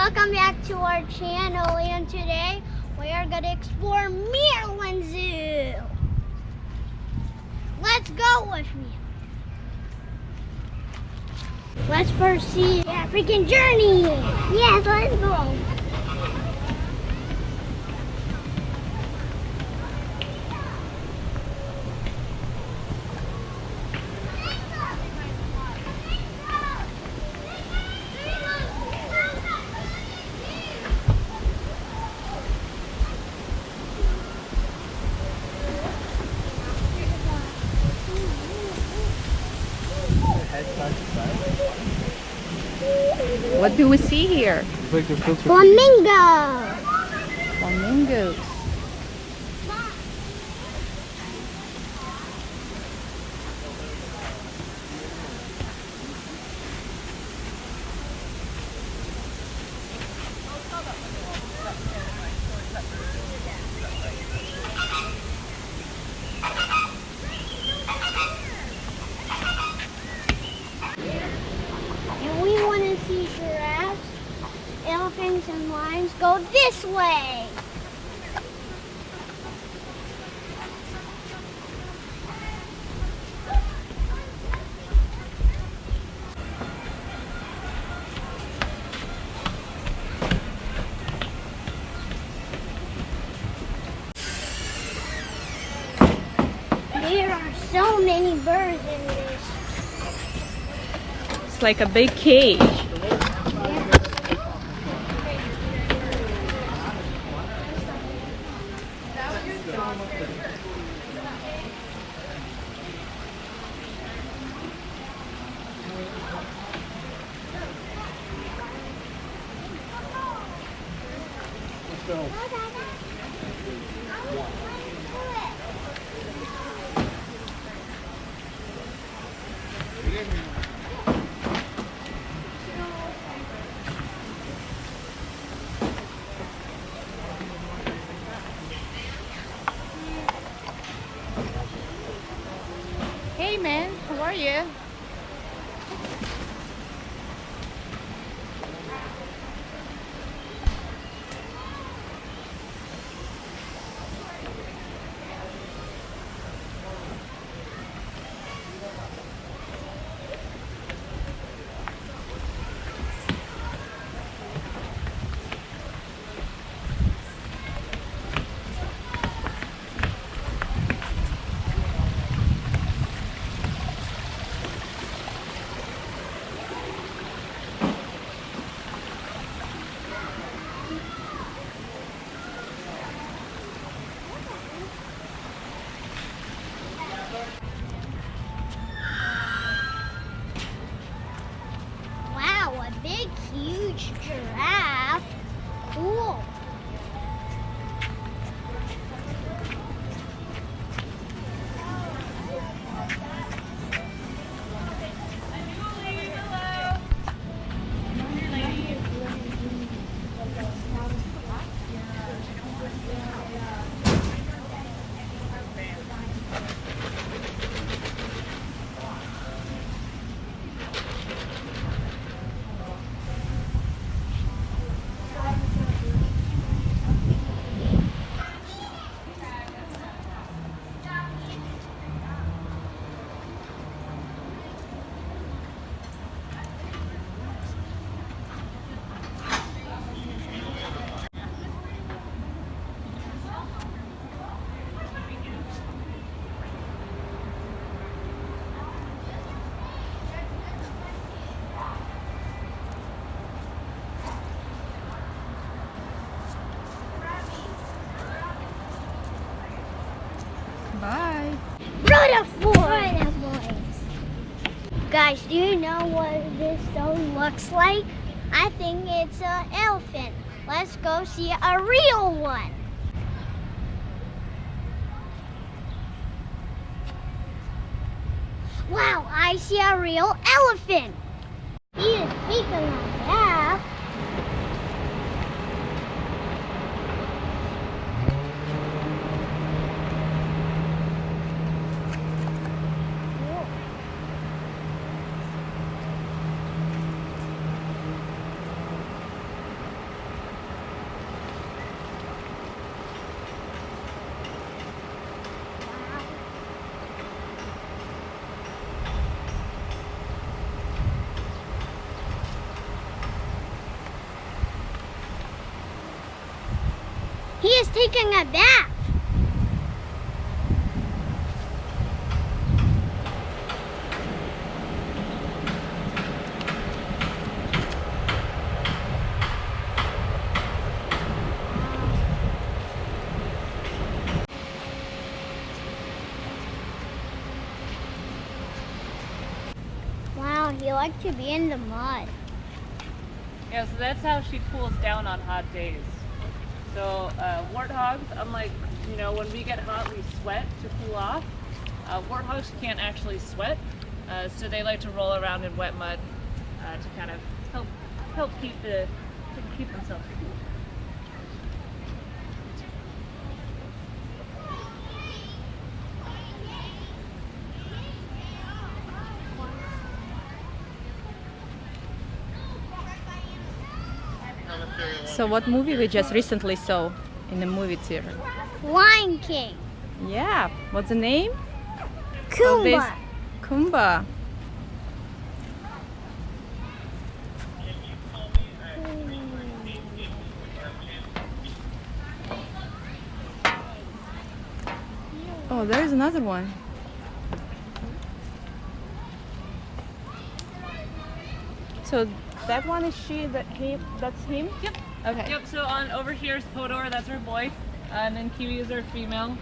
Welcome back to our channel, and today we are going to explore Maryland Zoo. Let's go with me. Let's first see the African journey. Yes, let's go. What do we see here? Flamingo. Flamingos. And we want to see giraffes, elephants, and lions. Go this way. There are so many birds in this. It's like a big cage. Hey man, how are you? Wow, a big, huge giraffe. Cool. Bye. Brodovs. Guys, do you know what this stone looks like? I think it's an elephant. Let's go see a real one. Wow, I see a real elephant. He is taking a bath. is taking a bath. Wow, he likes to be in the mud. Yeah, so that's how she cools down on hot days. So warthogs, unlike, you know, when we get hot, we sweat to cool off. Warthogs can't actually sweat, so they like to roll around in wet mud to kind of help keep themselves cool. So what movie we just recently saw in the movie theater? Lion King. Yeah, what's the name? Of this? Pumbaa. Pumbaa. Oh, there's another one. So that one is she, that's him? Yep. Okay. Yep, so on over here is Podor, that's our boy, and then Kiwi is our female.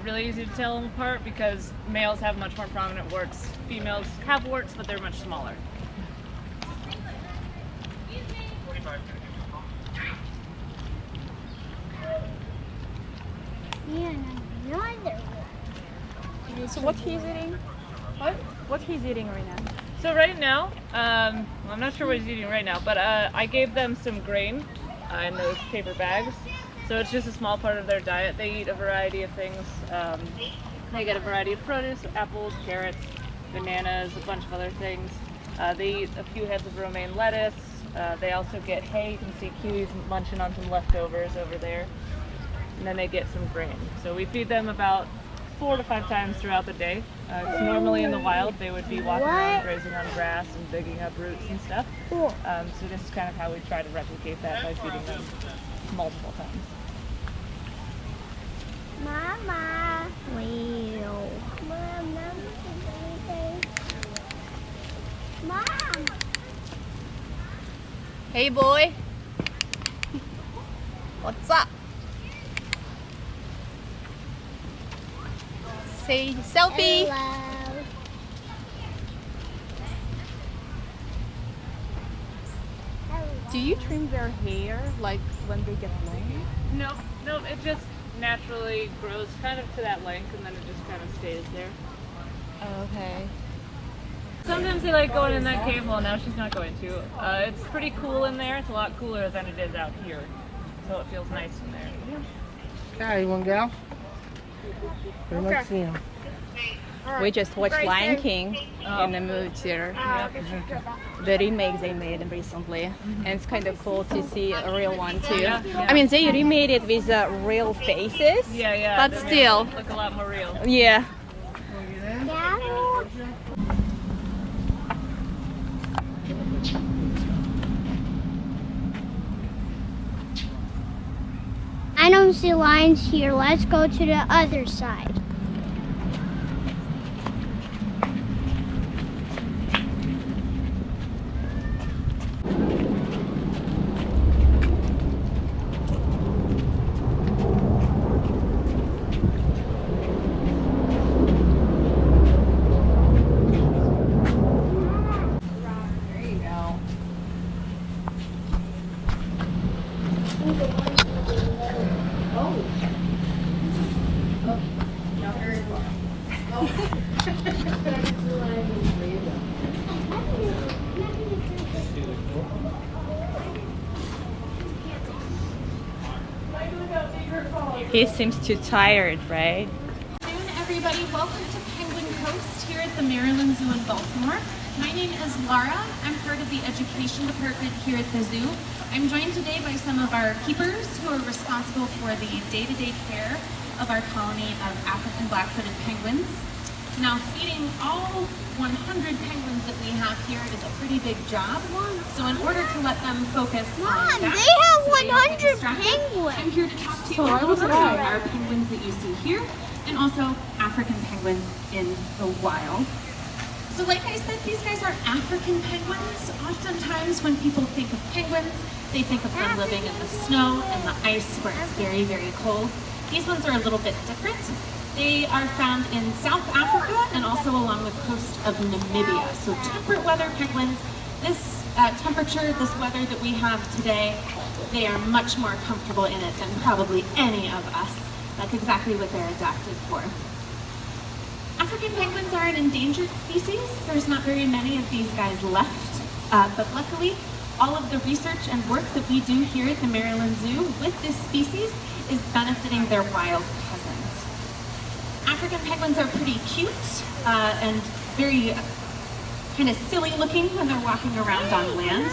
Really easy to tell them apart because males have much more prominent warts. Females have warts, but they're much smaller. And another one. So what he's eating? What he's eating right now? So right now, I'm not sure what he's eating right now, but I gave them some grain in those paper bags. So it's just a small part of their diet. They eat a variety of things. They get a variety of produce, apples, carrots, bananas, a bunch of other things. They eat a few heads of romaine lettuce. They also get hay. You can see Kiwi's munching on some leftovers over there. And then they get some grain. So we feed them about 4 to 5 times throughout the day. 'Cause normally in the wild they would be walking around grazing on grass and digging up roots and stuff. Cool. So this is kind of how we try to replicate that by feeding them multiple times. Mama. Willow. Mom. Hey boy. What's up? Say selfie. Hello. Do you trim their hair like when they get long? No, it just naturally grows kind of to that length and then it just kind of stays there. Okay. Sometimes they like going in that cave. Well, now she's not going to. It's pretty cool in there. It's a lot cooler than it is out here. So it feels nice in there. Hi, you want to go? Pretty much see him. We just watched Lion King in the movie theater. The remakes they made recently, and it's kind of cool to see a real one too. Yeah. I mean, they remade it with real faces. Yeah. But they still, look a lot more real. yeah. I don't see lions here. Let's go to the other side. He seems too tired, right? Good afternoon, everybody. Welcome to Penguin Coast here at the Maryland Zoo in Baltimore. My name is Laura. I'm part of the education department here at the zoo. I'm joined today by some of our keepers who are responsible for the day-to-day care of our colony of African black-footed penguins. Now, feeding all 100 penguins that we have here is a pretty big job. So in order to let them focus on that, They have so they don't 100 get distracted, penguins. I'm here to talk to you a little bit about our penguins that you see here, and also African penguins in the wild. So like I said, these guys are African penguins. Oftentimes when people think of penguins, they think of them living in the snow and the ice where it's very, very cold. These ones are a little bit different. They are found in South Africa and also along the coast of Namibia. So temperate weather penguins, this temperature, this weather that we have today, they are much more comfortable in it than probably any of us. That's exactly what they're adapted for. African penguins are an endangered species. There's not very many of these guys left, but luckily, all of the research and work that we do here at the Maryland Zoo with this species is benefiting their wild cousins. African penguins are pretty cute and very kind of silly looking when they're walking around on land,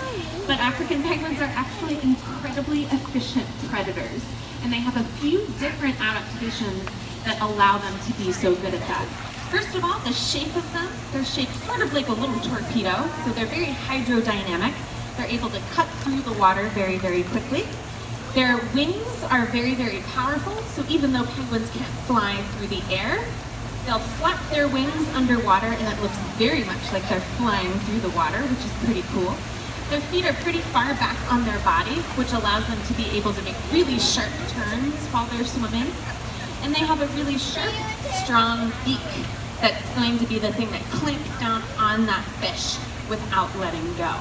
but African penguins are actually incredibly efficient predators, and they have a few different adaptations that allow them to be so good at that. First of all, the shape of them, they're shaped sort of like a little torpedo, so they're very hydrodynamic. They're able to cut through the water very, very quickly. Their wings are very, very powerful, so even though penguins can't fly through the air, they'll flap their wings underwater and it looks very much like they're flying through the water, which is pretty cool. Their feet are pretty far back on their body, which allows them to be able to make really sharp turns while they're swimming. And they have a really sharp, strong beak that's going to be the thing that clamps down on that fish without letting go.